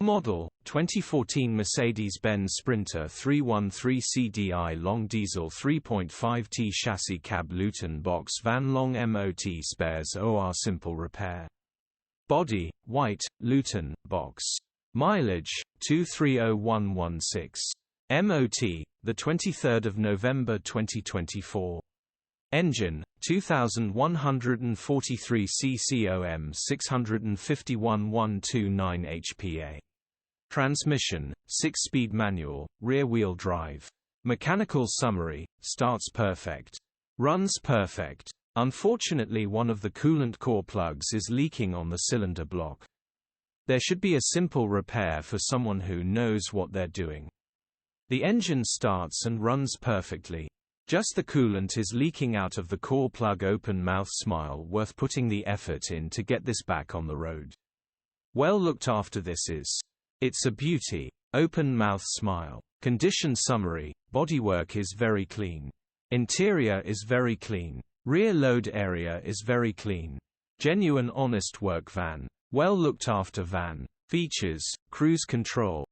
Model, 2014 Mercedes-Benz Sprinter 313CDI Long Diesel 3.5T Chassis Cab Luton Box Van Long MOT Spares OR Simple Repair. Body, white, Luton, box. Mileage, 230116. MOT, 23 November 2024. Engine, 2143 CCOM 651 129 HPA. Transmission, 6-speed manual, rear-wheel drive. Mechanical summary, starts perfect. Runs perfect. Unfortunately, one of the coolant core plugs is leaking on the cylinder block. There should be a simple repair for someone who knows what they're doing. The engine starts and runs perfectly. Just the coolant is leaking out of the core plug. Open mouth smile. Worth putting the effort in to get this back on the road. Well looked after. This is. It's a beauty. Open mouth smile. Condition summary. Bodywork is very clean. Interior is very clean. Rear load area is very clean. Genuine honest work van. Well looked after van. Features: cruise control,